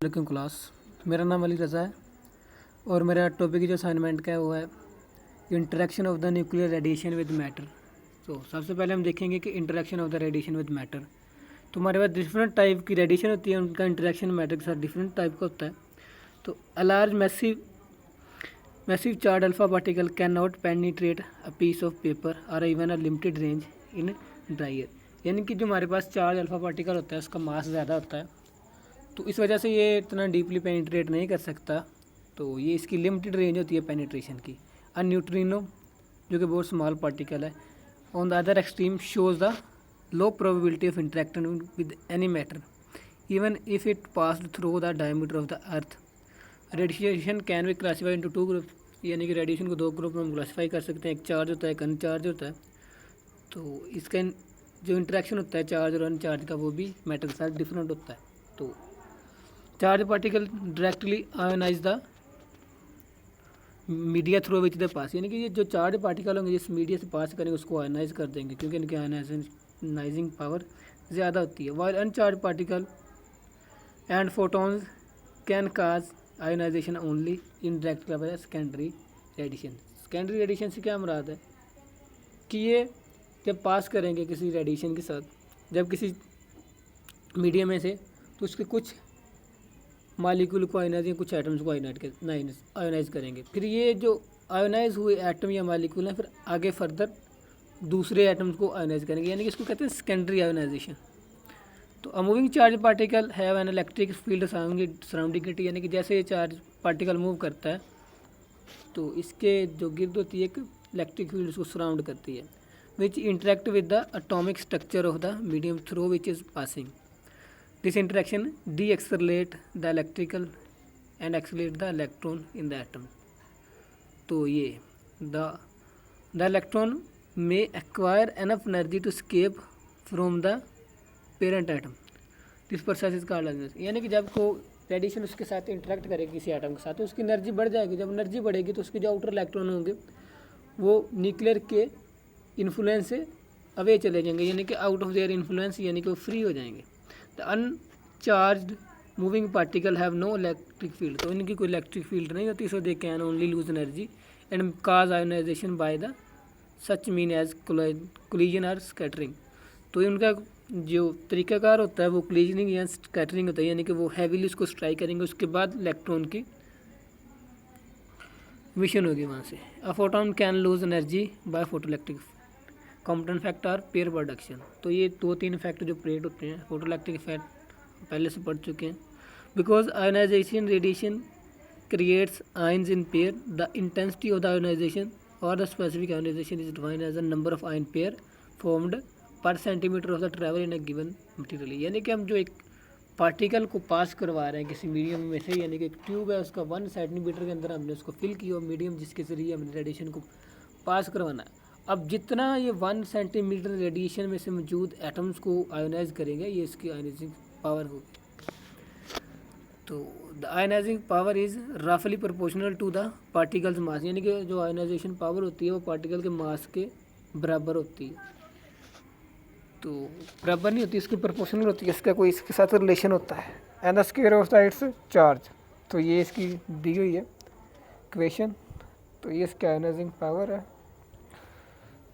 वालेकुम क्लास। मेरा नाम अली रज़ा है और मेरा टॉपिक जो असाइनमेंट का है वो है interaction of the nuclear radiation with matter. तो सबसे पहले हम देखेंगे कि interaction of the radiation with matter. तो हमारे पास डिफरेंट टाइप की रेडिएशन होती है, उनका इंटरेक्शन मैटर के साथ डिफरेंट टाइप का होता है। तो a large massive charge alpha particle can not penetrate a piece of paper और even a limited range in dry air. यानी कि जो हमारे पास चार्ज अल्फा पार्टिकल होता है उसका मास ज़्यादा होता है, तो इस वजह से ये इतना डीपली पेनिट्रेट नहीं कर सकता। तो ये इसकी लिमिटेड रेंज होती है पेनिट्रेशन की। अ न्यूट्रिनो जो कि बहुत स्मॉल पार्टिकल है on the other extreme shows the low probability of interacting with any matter even if it passed through the diameter of the earth. Radiation can be classified into two group, यानी कि radiation को दो group में हम classify कर सकते हैं। एक चार्ज होता है, एक अनचार्ज होता है। तो इसका जो इंटरेक्शन होता है चार्ज और अनचार्ज का वो भी मैटर के साथ डिफरेंट होता है। तो charge particle directly ionise the media through which the pass, यानी कि ये जो चार्ज पार्टिकल होंगे जिस मीडिया से पास करेंगे उसको आयोनाइज कर देंगे, क्योंकि इनकी आयोनाइजिंग पावर ज़्यादा होती है। While uncharged particle and photons can cause ionisation only in direct by secondary radiation. Secondary radiation से क्या मुराद है कि ये जब पास करेंगे किसी रेडिएशन के साथ, जब किसी मीडियम में से, तो उसके कुछ मालिक्यूल को आयोनाइज या कुछ एटम्स को आयोनाइज करेंगे। फिर ये जो आयोनाइज हुए एटम या मालिक्यूल हैं फिर आगे फर्दर दूसरे एटम्स को आयोनाइज करेंगे, यानी कि इसको कहते हैं सेकेंडरी आयोनाइजेशन। तो a moving charge particle have an electric field surrounding it, यानी कि जैसे ये चार्ज पार्टिकल मूव करता है तो इसके जो गिर्द होती है एक इलेक्ट्रिक फील्ड उसको सराउंड करती है, which interact with the atomic structure of the medium through which is passing. This interaction de-accelerate the electrical and accelerate the electron in the atom. तो ये the electron may acquire enough energy to escape from the parent atom. This process is called as, यानी कि जब को radiation उसके साथ interact करेगी किसी एटम के साथ तो उसकी एनर्जी बढ़ जाएगी। जब एनर्जी बढ़ेगी तो उसके जो आउटर इलेक्ट्रॉन होंगे वो न्यूक्लियर के इन्फ्लुएंस से अवे चले जाएंगे, यानी कि आउट ऑफ देयर इन्फ्लुएंस, यानी कि वो फ्री हो जाएंगे। The uncharged moving particle have no electric field, तो इनकी कोई इलेक्ट्रिक फील्ड नहीं होती, so they can only lose energy and cause ionisation by the such mean as collision और स्कैटरिंग। तो उनका जो तरीकाकार होता है वो कोलिजनिंग या स्कैटरिंग होता है, यानी कि वो हैवीली उसको स्ट्राइक करेंगे, उसके बाद इलेक्ट्रॉन की मिशन होगी वहाँ से। A photon can lose energy by photo electric Compton fact और पेयर प्रोडक्शन। तो ये दो तीन फैक्ट जो प्रेड होते हैं, फोटो इलेक्ट्रिक फैक्ट पहले से पढ़ चुके हैं। Because ionisation radiation creates ions in pair, the intensity of the ionisation और the specific ionisation is defined as the number of ion pair formed per centimetre of the travel in a given material. यानी कि हम जो एक particle को पास करवा रहे हैं किसी मीडियम में से, यानी कि एक ट्यूब है उसका 1 सेंटीमीटर के अंदर हमने उसको फिल किया और मीडियम जिसके जरिए हमने रेडिएशन को पास करवाना है। अब जितना ये 1 सेंटीमीटर रेडिएशन में से मौजूद एटम्स को आयोनाइज करेंगे ये इसकी आयोनाइजिंग पावर होगी। तो द आयोनाइजिंग पावर इज़ रफली प्रोपोर्शनल टू द पार्टिकल्स मास, यानी कि जो आयोनाइजेशन पावर होती है वो पार्टिकल के मास के बराबर होती है। तो बराबर नहीं होती, इसकी प्रोपोर्शनल होती है, इसका कोई इसके साथ रिलेशन होता है। And the square of the it's charge, तो ये इसकी दी हुई है इक्वेशन। तो ये इसकी आयोनाइजिंग पावर है।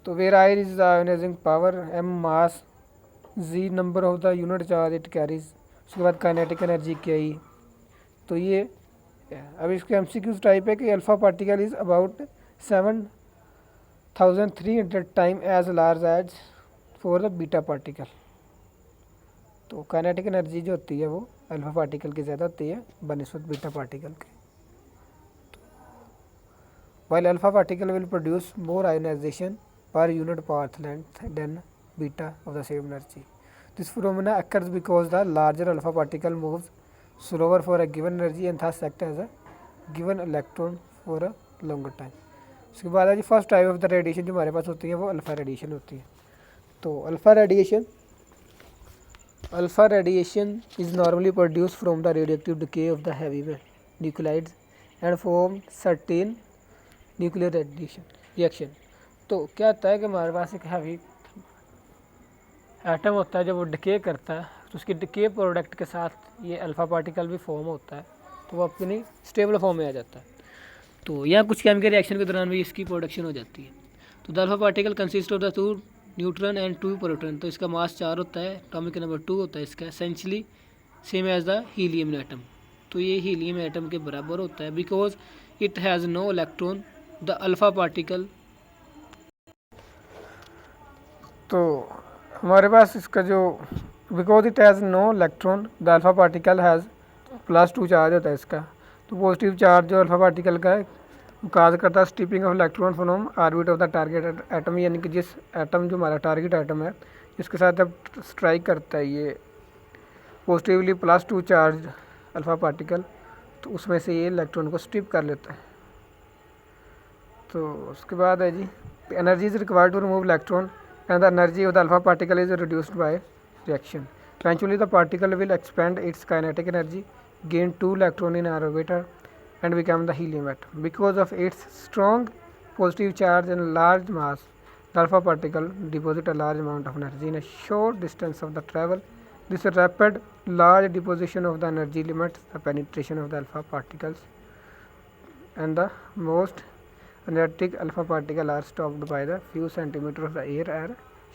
तो where I is the ionising power, M mass, Z number of the unit charge it carries, उसके बाद काइनेटिक एनर्जी क्या ही। तो ये अब इसके एमसीक्यूज टाइप है कि alpha particle is about 7300 time as large as for the beta particle. तो काइनेटिक एनर्जी जो होती है वो अल्फा पार्टिकल की ज़्यादा होती है बनिस्बत बीटा पार्टिकल के। While alpha particle will produce more ionisation per unit path length than beta of the same energy. This phenomena occurs because the larger alpha particle moves slower for a given energy and thus acts as a given electron for a longer time. उसके बाद है जी first type of the radiation जो हमारे पास होती है वो alpha radiation होती है। तो alpha radiation is normally produce from the radioactive decay of the heavy nuclides and form certain nuclear reaction. तो क्या होता है कि हमारे पास एक हैवी एटम होता है, जब वो डिके करता है तो उसकी डिके प्रोडक्ट के साथ ये अल्फ़ा पार्टिकल भी फॉर्म होता है, तो वो अपनी स्टेबल फॉर्म में आ जाता है। तो यहाँ कुछ केमिकल रिएक्शन के दौरान भी इसकी प्रोडक्शन हो जाती है। तो the alpha particle consist of the 2 neutron and 2 proton. तो इसका मास 4 होता है, एटॉमिक नंबर 2 होता है इसका, essentially same as the helium atom. तो ये हीलियम एटम के बराबर होता है because it has no electron the alpha particle. तो हमारे पास इसका जो because it has no electron the alpha particle has +2 charge होता है इसका। तो पॉजिटिव चार्ज जो अल्फ़ा पार्टिकल का है काज करता है stripping off electron from orbit of the target atom, यानी कि जिस एटम जो हमारा टारगेट एटम है इसके साथ जब स्ट्राइक करता है ये पॉजिटिवली +2 चार्ज अल्फ़ा पार्टिकल, तो उसमें से ये इलेक्ट्रॉन को स्टिप कर लेता है। तो उसके बाद है जी energy is required to remove electron and the energy of the alpha particle is reduced by reaction. Eventually the particle will expand its kinetic energy, gain 2 electrons in orbital and become the helium atom. Because of its strong positive charge and large mass, the alpha particle deposit a large amount of energy in a short distance of the travel. This rapid large deposition of the energy limits the penetration of the alpha particles, and the most energetic alpha particle are stopped by the few centimeters of the air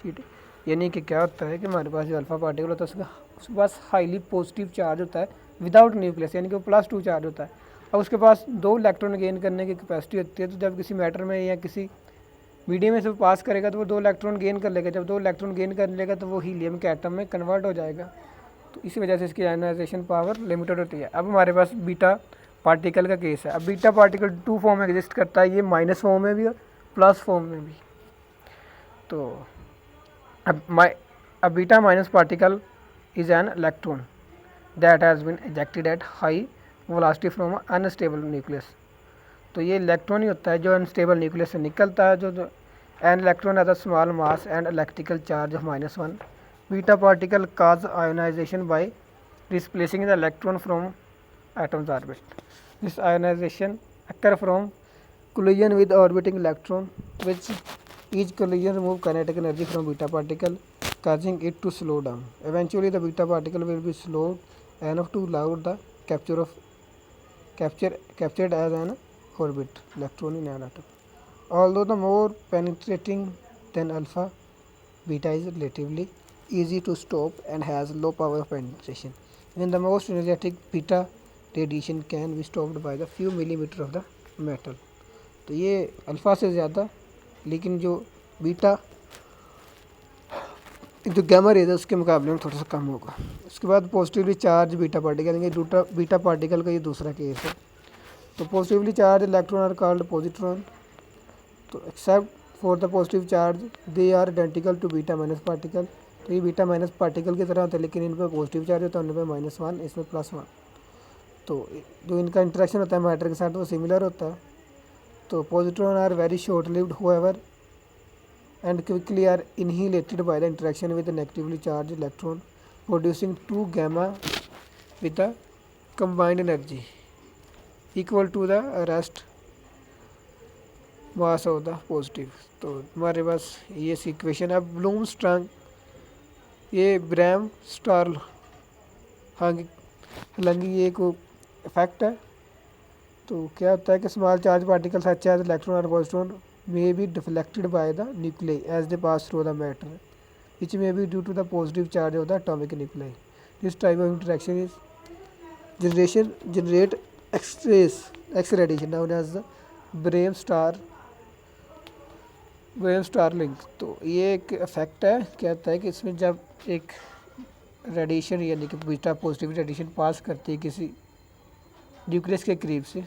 sheet. यानी कि क्या होता है कि हमारे पास जो alpha particle होता है उसके पास हाईली पॉजिटिव चार्ज होता है विदाउट न्यूक्लियस, यानी कि वो +2 चार्ज होता है, और उसके पास 2 इलेक्ट्रॉन गेन करने की कैपेसिटी होती है। तो जब किसी मैटर में या किसी मीडियम में से पास करेगा तो वो 2 इलेक्ट्रॉन गेन कर लेगा। जब 2 इलेक्ट्रॉन गेन कर लेगा तो वो हीलियम के एटम में कन्वर्ट हो जाएगा। तो इसी वजह से इसकी आयनाइजेशन पावर लिमिटेड होती है। अब हमारे पास बीटा पार्टिकल का केस है। अब बीटा पार्टिकल 2 फॉर्म में एग्जिस्ट करता है, ये माइनस फॉर्म में भी और प्लस फॉर्म में भी। तो a beta minus particle is an electron that has been ejected at high velocity from an unstable nucleus। तो ये इलेक्ट्रॉन ही होता है जो अनस्टेबल न्यूक्लियस से निकलता है, जो an electron has a small mass and electrical charge of -1। Beta particle cause ionization by displacing the electron from atom's orbit। This ionization occur from collision with orbiting electron, which each collision remove kinetic energy from beta particle, causing it to slow down. Eventually the beta particle will be slowed enough to allow the captured as an orbit electron in an atom. Although the more penetrating than alpha, beta is relatively easy to stop and has low power of penetration. Even the most energetic beta radiation can be stopped by the few millimeter of the metal। तो ये alpha से ज़्यादा, लेकिन जो beta जो gamma raise है उसके मुकाबले में थोड़ा सा कम होगा। उसके बाद पॉजिटिवली चार्ज बीटा पार्टिकल, यानी बीटा पार्टिकल का ये दूसरा केस है। तो positively charge electron are called positron. तो except for the positive charge they are identical to beta minus particle. तो ये बीटा माइनस पार्टिकल की तरह होता है, लेकिन इन पर पॉजिटिव चार्ज होता है, उन पर -1, इसमें +1। तो जो इनका इंटरेक्शन होता है मैटर के साथ वो सिमिलर होता है। तो positron are very short lived however and quickly are annihilated by the interaction with the negatively charged electron, producing 2 gamma with a combined energy equal to the rest mass of the positive। तो हमारे पास ये equation है। Bloom strong ये Bram star हालांकि ये एक effect है। तो क्या होता है कि small charge particle such as electron और positron may be deflected by the nuclei as they pass through the matter, which may be due to the positive charge of the atomic nuclei. This type of interaction is generate X radiation known as the Brahms star link। तो ये एक effect है। क्या होता है कि इसमें जब एक रेडिएशन यानी कि बीटा पॉजिटिव रेडिएशन पास करती है किसी न्यूक्लियस के करीब से,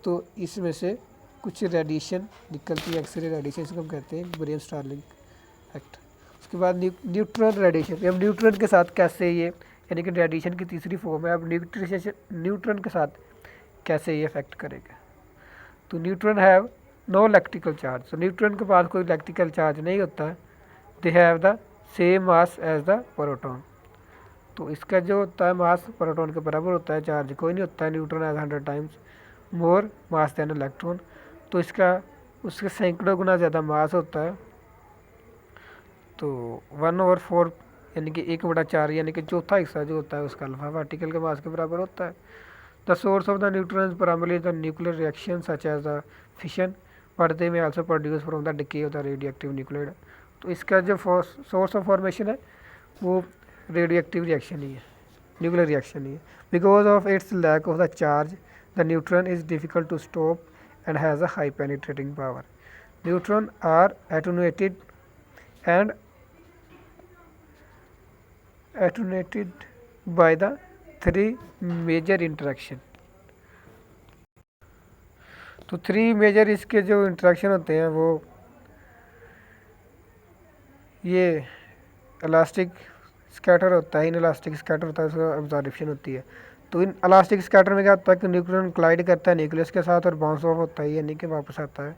तो इसमें से कुछ रेडिएशन निकलती है, एक्सरे रेडिएशन, इसको हम कहते हैं ब्रेन स्टारलिंग इफेक्ट। उसके बाद न्यूट्रॉन रेडिएशन। अब न्यूट्रॉन के साथ कैसे ये, यानी कि रेडिएशन की तीसरी फॉर्म है। अब न्यूट्रॉन के साथ कैसे ये इफेक्ट करेगा। तो neutron have no electrical charge. तो न्यूट्रॉन के पास कोई इलेक्ट्रिकल चार्ज नहीं होता है। They have the same mass as the proton. तो इसका जो होता है मास प्रोटॉन के बराबर होता है, चार्ज कोई नहीं होता है। Neutron has 100 times more mass than electron. तो इसका उसके सैकड़ों गुना ज़्यादा मास होता है। तो 1/4 यानी कि 1/4 यानी कि चौथा हिस्सा जो होता है उसका अल्फा पार्टिकल के मास के बराबर होता है। The source of the neutrons primarily the nuclear reaction such as the fission, but they may also produce from the decay of the radioactive nuclide. तो इसका जो सोर्स ऑफ फॉर्मेशन है वो रेडियो एक्टिव रिएक्शन ही है, nuclear reaction ही है। Because of its lack of the charge the neutron is difficult to stop and has a high penetrating power. Neutron are attenuated and attenuated by the three major interaction। तो 3 major इसके जो interaction होते हैं वो ये elastic scatter होता है, in elastic scatter होता है, उसका ऑब्जर्वेशन होती है। तो इन इलास्टिक स्कैटर में क्या होता है कि न्यूक्लियन क्लाइड करता है न्यूक्लियस के साथ और बाउंस ऑफ होता है, यानी कि वापस आता है।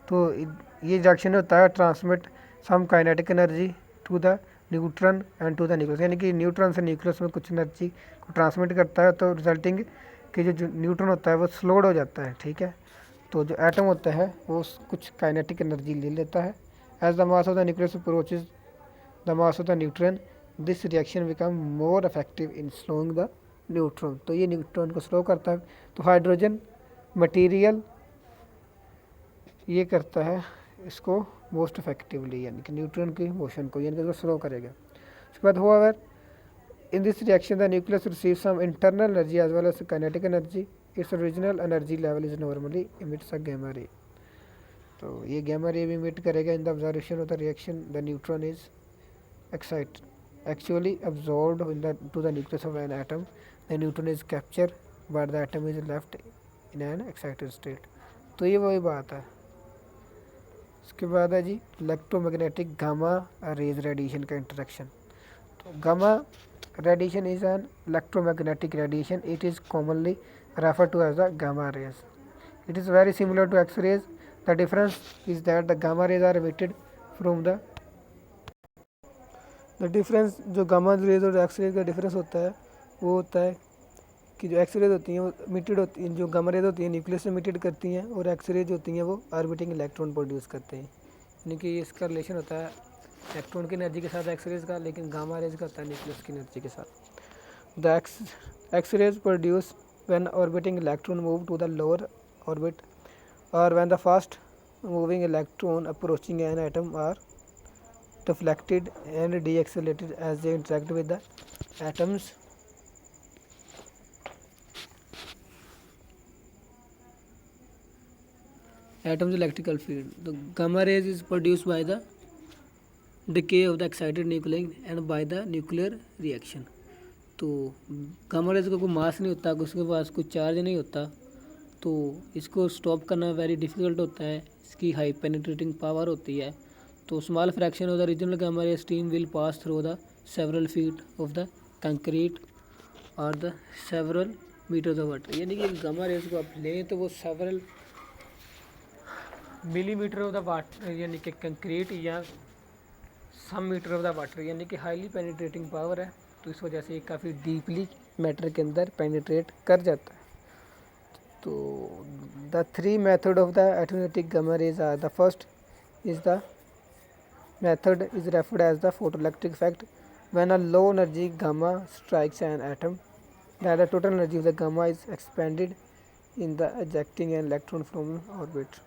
तो ये रिएक्शन होता है transmit some kinetic energy to the neutron and to the nucleus, यानी कि न्यूट्रॉन से न्यूक्लियस में कुछ एनर्जी को ट्रांसमिट करता है। तो रिजल्टिंग कि जो न्यूट्रॉन होता है वो स्लोड हो जाता है, ठीक है। तो जो एटम होता है वो कुछ काइनेटिक एनर्जी ले लेता है। As the mass of the nucleus approaches the mass of the neutron, this reaction become more effective in slowing the neutron. तो ये न्यूट्रॉन को स्लो करता है। तो हाइड्रोजन मटेरियल ये करता है इसको मोस्ट इफेक्टिवली, यानी कि न्यूट्रॉन की मोशन को, यानी कि स्लो करेगा। उसके बाद however in this reaction the nucleus receive some internal energy as well as kinetic energy. Its original energy level is normally emits a gamma ray. तो ये गैमा रे भी इमिट करेगा in the observation of the reaction. The neutron is actually absorbed to the nucleus of an atom. The neutron is captured but the atom is left in an excited state। तो ये वही बात है। इसके बाद है जी electromagnetic gamma rays radiation का interaction. तो gamma radiation is an electromagnetic radiation. It is commonly referred to as the gamma rays। It is very similar to X-rays। The difference is that the gamma rays are emitted from the difference जो gamma rays और x raise का difference होता है वो होता है कि जो एक्स रेज होती हैं वो इमिटेड होती हैं, जो गामा रेज होती हैं न्यूक्लियस से इमिटेड करती हैं, और एक्स रेज होती हैं वो ऑर्बिटिंग इलेक्ट्रॉन प्रोड्यूस करते हैं। यानी कि इसका रिलेशन होता है इलेक्ट्रॉन की एनर्जी के साथ एक्स रेज का, लेकिन गामा रेज का होता है न्यूक्लियस की एनर्जी के साथ। The X rays produce when orbiting electron move to the lower orbit और when the fast moving electron approaching an atom are deflected and deaccelerated as they interact with the atoms। Atoms electrical field। The gamma rays is produced by the decay of the excited nuclei and by the nuclear reaction। तो gamma rays का कोई मास नहीं होता, उसके पास कोई charge नहीं होता, तो इसको स्टॉप करना वेरी डिफ़िकल्ट होता है। इसकी हाई पेनिट्रेटिंग पावर होती है। तो small fraction of the regional gamma ray stream will pass through the several feet of the concrete और the several metres of water. यानी कि गामा रेज को आप लें तो वो several millimetre of the water, यानी कि कंक्रीट या some metre of the water, यानी कि हाईली पेनिट्रेटिंग पावर है। तो इस वजह से ये काफ़ी डीपली मैटर के अंदर पेनिट्रेट कर जाता है। तो the 3 method of the automatic gamma rays are the first is the method is referred as the photoelectric effect। When a low energy gamma strikes an atom, then the total energy of the gamma is expended in the ejecting an electron from orbit,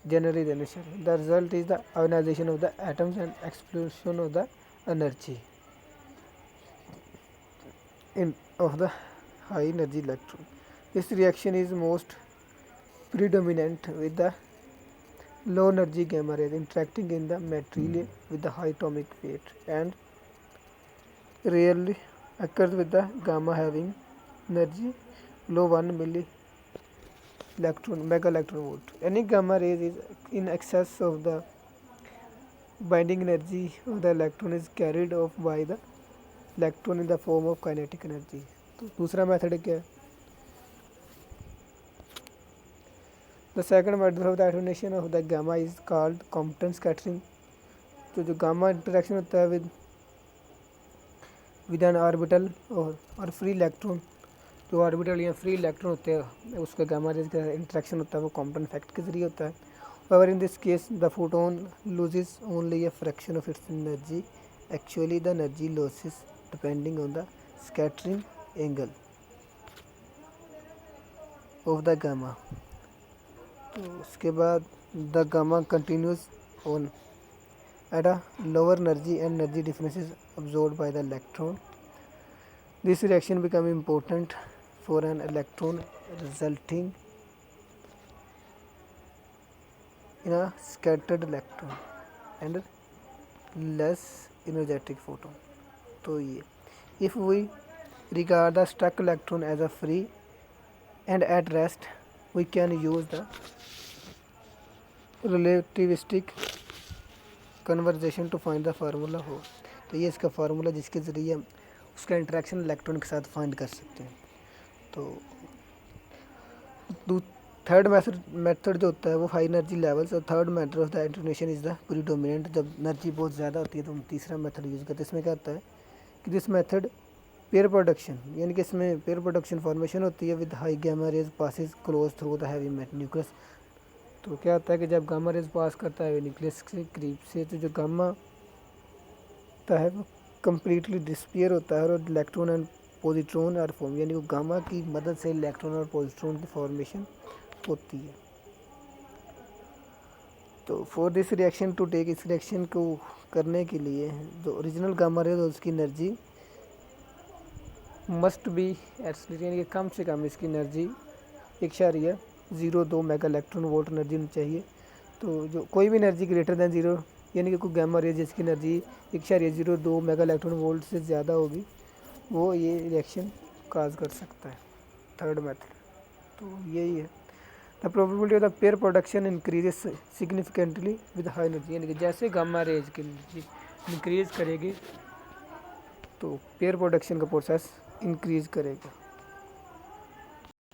generally the emission। The result is the ionization of the atoms and explosion of the energy of the high energy electron। This reaction is most predominant with the low energy gamma rays interacting in the material with the high atomic weight and rarely occurs with the gamma having energy below 1 milli mega electron volt। Any gamma rays is in excess of the binding energy of the electron is carried off by the electron in the form of kinetic energy। तो दूसरा method क्या है? The second method of the attenuation of the gamma is called Compton scattering। तो जो gamma interaction होता है with N orbital और free electron, जो ऑर्बिटल या फ्री इलेक्ट्रॉन होते हैं उसका गामा रेज का इंटरेक्शन होता है वो कॉम्पटन इफेक्ट के जरिए होता है। However, in this case the photon loses only a fraction of its energy actually the energy losses depending on the scattering angle of the gamma. तो उसके बाद the gamma continues on at a lower energy and energy differences absorbed by the electron. This reaction becomes important for an electron resulting in a scattered electron and less energetic photon. तो ये if we regard the stuck electron as a free and at rest, we can use the relativistic conversation to find the formula हो. तो ये इसका formula जिसके ज़रिए हम उसका इंटरेक्शन इलेक्ट्रॉन के साथ फाइंड कर सकते हैं. तो थर्ड मेथड जो होता है वो हाई एनर्जी लेवल्स, और third method of the interaction is the predominant. जब एनर्जी बहुत ज़्यादा होती है तो हम तीसरा मेथड यूज़ करते हैं. इसमें क्या होता है कि दिस मेथड पेयर प्रोडक्शन, यानी कि इसमें पेयर प्रोडक्शन फॉर्मेशन होती है with high gamma rays passes close through the heavy nucleus. तो क्या होता है कि जब गामा रेज पास करता है न्यूक्लियस के करीब से, तो जो गामा होता है वो कम्प्लीटली डिस्पियर होता है और electron and positron are form, यानी वो गामा की मदद से इलेक्ट्रॉन और पॉजिट्रॉन की फॉर्मेशन होती है. तो for this reaction to take, इस रिएक्शन को करने के लिए जो ओरिजिनल गामा रेज उसकी एनर्जी मस्ट बी एब्सोल्यूट, यानी कि कम से कम इसकी energy 1.02 mega electron volt energy होनी चाहिए. तो जो कोई भी एनर्जी ग्रेटर दैन 0, यानी कि कोई गामा रेज जिसकी एनर्जी 1.02 मेगा इलेक्ट्रॉन वोल्ट से ज़्यादा होगी, वो ये रिएक्शन काज कर सकता है. थर्ड मेथड तो यही है. The probability of the pair production increases significantly with high energy, यानी कि जैसे गामा रेज की एनर्जी इंक्रीज करेगी तो पेयर प्रोडक्शन का प्रोसेस इंक्रीज करेगा.